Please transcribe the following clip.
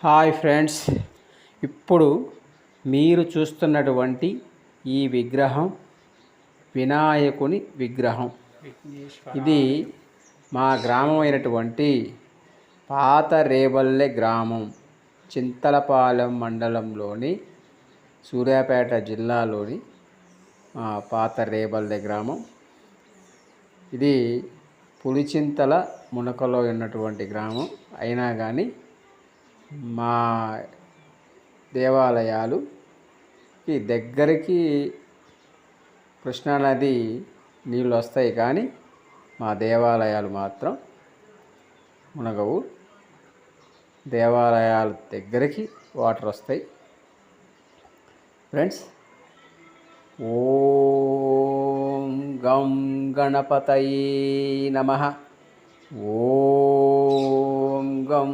Hi friends, ఇప్పుడు మీరు చూస్తున్నటువంటి ఈ విగ్రహం వినాయకుని విగ్రహం. ఇది మా గ్రామం అయినటువంటి పాత రేబల్లె గ్రామం, చింతలపాలెం మండలంలోని సూర్యాపేట జిల్లాలోని పాత రేబల్లె గ్రామం. ఇది పులిచింతల మునకలో ఉన్నటువంటి గ్రామం. అయినా కానీ మా దేవాలయాలుకి దగ్గరికి కృష్ణానది నీళ్ళు వస్తాయి, కానీ మా దేవాలయాలు మాత్రం మునగవు. దేవాలయాల దగ్గరికి వాటర్ వస్తాయి. ఫ్రెండ్స్, ఓం గం గణపతయే నమః. ఓం గం